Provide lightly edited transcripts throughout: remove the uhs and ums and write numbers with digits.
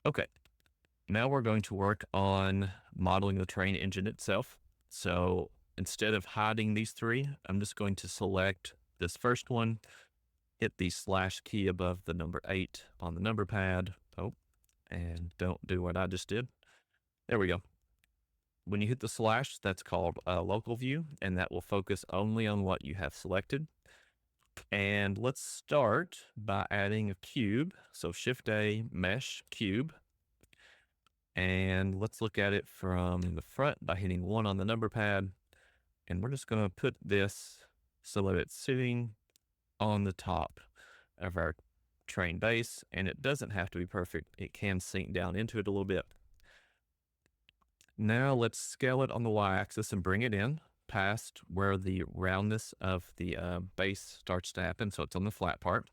Okay, now we're going to work on modeling the train engine itself. So instead of hiding these three, I'm just going to select this first one, hit the slash key above the number 8 on the number pad. Oh, and don't do what I just did. There we go. When you hit the slash, that's called a local view, and that will focus only on what you have selected. And let's start by adding a cube. So Shift A, Mesh, Cube. And let's look at it from the front by hitting 1 on the number pad. And we're just going to put this so that it's sitting on the top of our train base. And it doesn't have to be perfect. It can sink down into it a little bit. Now let's scale it on the y-axis and bring it in past where the roundness of the base starts to happen. So it's on the flat part.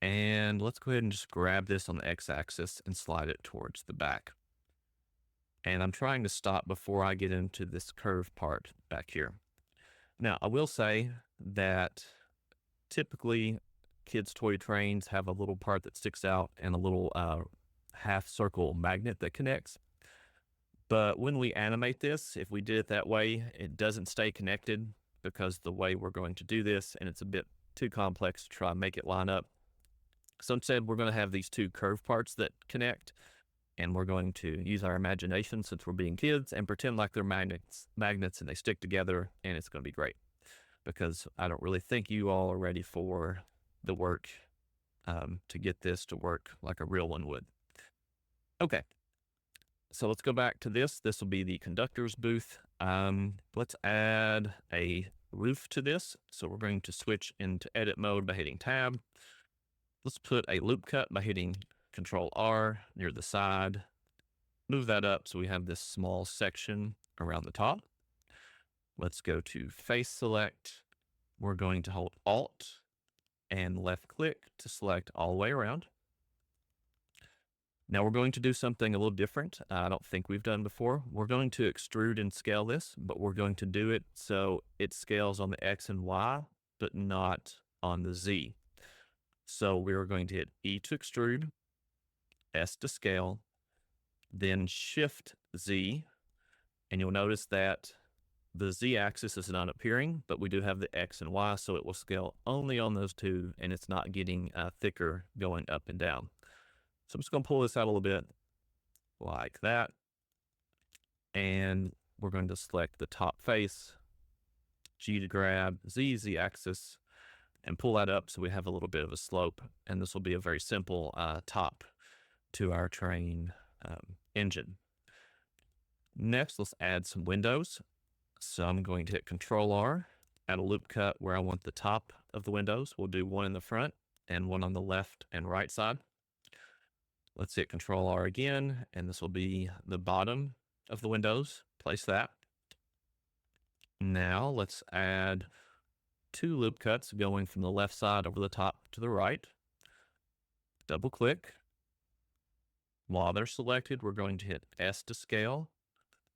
And let's go ahead and just grab this on the x-axis and slide it towards the back. And I'm trying to stop before I get into this curved part back here. Now, I will say that typically kids' toy trains have a little part that sticks out and a little half circle magnet that connects. But when we animate this, if we did it that way, it doesn't stay connected because the way we're going to do this, and it's a bit too complex to try and make it line up. So instead, we're going to have these two curved parts that connect, and we're going to use our imagination since we're being kids and pretend like they're magnets and they stick together, and it's going to be great because I don't really think you all are ready for the work to get this to work like a real one would. Okay, so let's go back to this. This will be the conductor's booth. Let's add a roof to this. So we're going to switch into edit mode by hitting tab. Let's put a loop cut by hitting Control R near the side. Move that up so we have this small section around the top. Let's go to face select. We're going to hold Alt and left click to select all the way around. Now we're going to do something a little different. I don't think we've done before. We're going to extrude and scale this, but we're going to do it so it scales on the X and Y, but not on the Z. So we're going to hit E to extrude, S to scale, then Shift Z, and you'll notice that the Z axis is not appearing, but we do have the X and Y, so it will scale only on those two, and it's not getting thicker going up and down. So I'm just going to pull this out a little bit like that, and we're going to select the top face, G to grab, Z axis, and pull that up so we have a little bit of a slope, and this will be a very simple top to our train engine. Next, let's add some windows. So I'm going to hit Control R, add a loop cut where I want the top of the windows. We'll do one in the front and one on the left and right side. Let's hit Control R again, and this will be the bottom of the windows. Place that. Now let's add 2 loop cuts going from the left side over the top to the right. Double click. While they're selected, we're going to hit S to scale,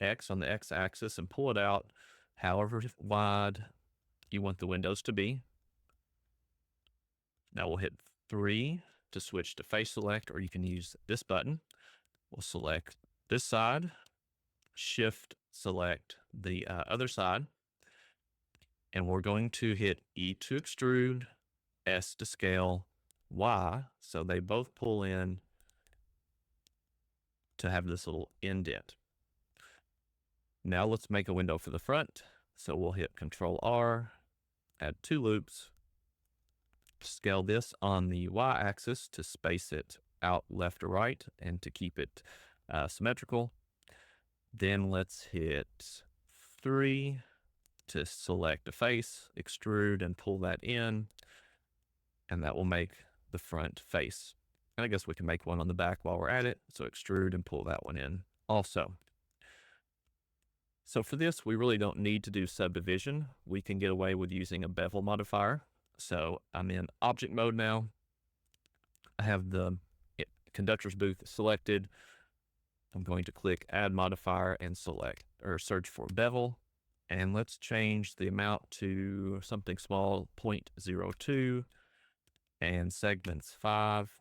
X on the X axis, and pull it out however wide you want the windows to be. Now we'll hit 3 to switch to face select, or you can use this button. We'll select this side, shift select the other side, and we're going to hit E to extrude, S to scale, Y, so they both pull in to have this little indent. Now let's make a window for the front. So we'll hit Control R, add 2 loops, scale this on the Y axis to space it out left or right and to keep it symmetrical. Then let's hit 3 to select a face, extrude, and pull that in, and that will make the front face. And I guess we can make one on the back while we're at it. So extrude and pull that one in also. So for this, we really don't need to do subdivision. We can get away with using a bevel modifier. So I'm in object mode now. I have the conductor's booth selected. I'm going to click add modifier and select or search for bevel. And let's change the amount to something small, 0.02, and segments 5.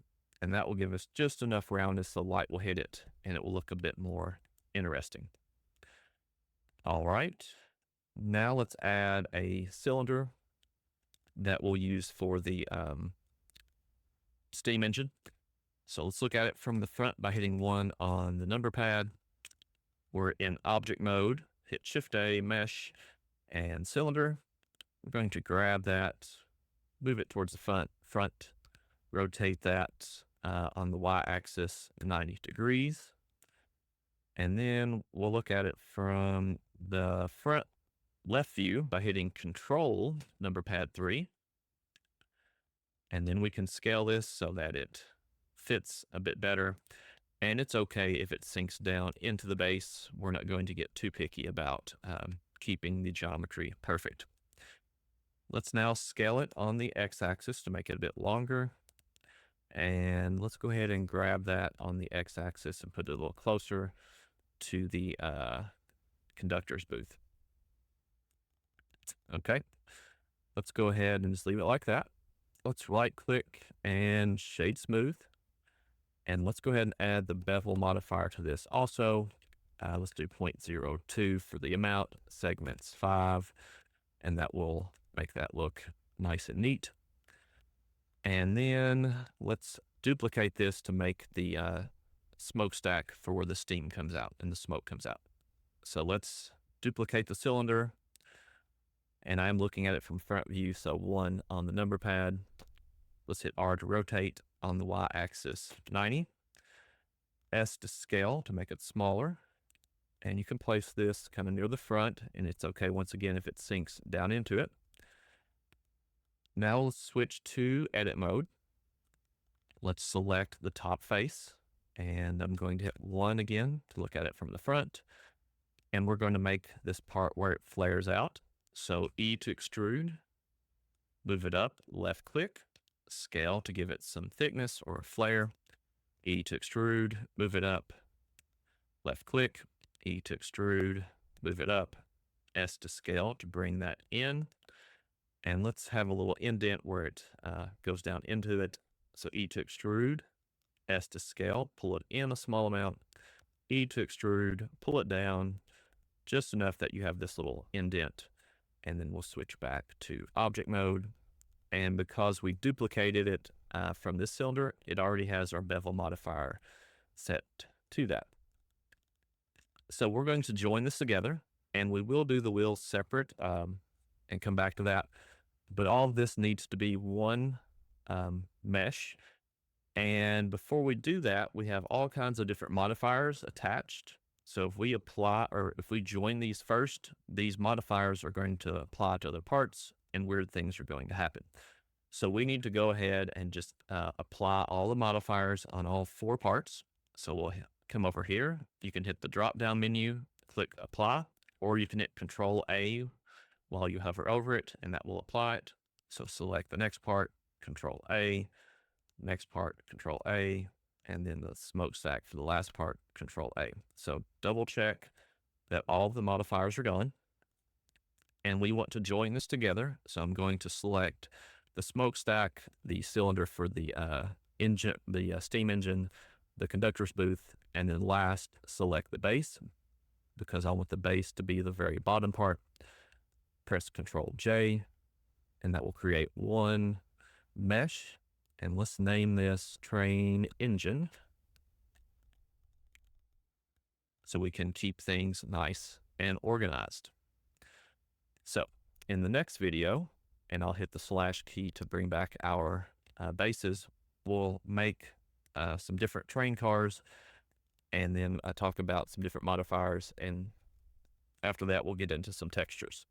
and that will give us just enough roundness so light will hit it and it will look a bit more interesting. All right, now let's add a cylinder that we'll use for the steam engine. So let's look at it from the front by hitting 1 on the number pad. We're in object mode, hit Shift A, mesh, and cylinder. We're going to grab that, move it towards the front, rotate that on the y-axis 90 degrees. And then we'll look at it from the front left view by hitting Control, number pad 3. And then we can scale this so that it fits a bit better. And it's okay if it sinks down into the base. We're not going to get too picky about keeping the geometry perfect. Let's now scale it on the x-axis to make it a bit longer. And let's go ahead and grab that on the x-axis and put it a little closer to the conductor's booth. Okay, let's go ahead and just leave it like that. Let's right click and shade smooth. And let's go ahead and add the bevel modifier to this also. Let's do 0.02 for the amount, segments 5, and that will make that look nice and neat. And then let's duplicate this to make the smokestack for where the steam comes out and the smoke comes out. So let's duplicate the cylinder, and I'm looking at it from front view, so 1 on the number pad. Let's hit R to rotate on the y-axis 90, S to scale to make it smaller, and you can place this kind of near the front, and it's okay once again if it sinks down into it. Now let's switch to edit mode. Let's select the top face, and I'm going to hit 1 again to look at it from the front, and we're going to make this part where it flares out. So E to extrude, move it up, left click, scale to give it some thickness or a flare, E to extrude, move it up, left click, E to extrude, move it up, S to scale to bring that in, and let's have a little indent where it goes down into it. So E to extrude, S to scale, pull it in a small amount, E to extrude, pull it down just enough that you have this little indent, and then we'll switch back to object mode. And because we duplicated it from this cylinder, it already has our bevel modifier set to that. So we're going to join this together, and we will do the wheels separate and come back to that. But all of this needs to be one mesh. And before we do that, we have all kinds of different modifiers attached. So if we apply, or if we join these first, these modifiers are going to apply to other parts and weird things are going to happen. So we need to go ahead and just apply all the modifiers on all 4 parts. So we'll come over here. You can hit the drop down menu, click apply, or you can hit Control A while you hover over it, and that will apply it. So select the next part, Control A, next part, Control A, and then the smokestack for the last part, Control A. So double check that all of the modifiers are gone. And we want to join this together. So I'm going to select the smokestack, the cylinder for the engine, the steam engine, the conductor's booth, and then last select the base because I want the base to be the very bottom part. Press Control J, and that will create one mesh. And let's name this train engine so we can keep things nice and organized. So in the next video, and I'll hit the slash key to bring back our bases, we'll make some different train cars, and then I talk about some different modifiers, and after that we'll get into some textures.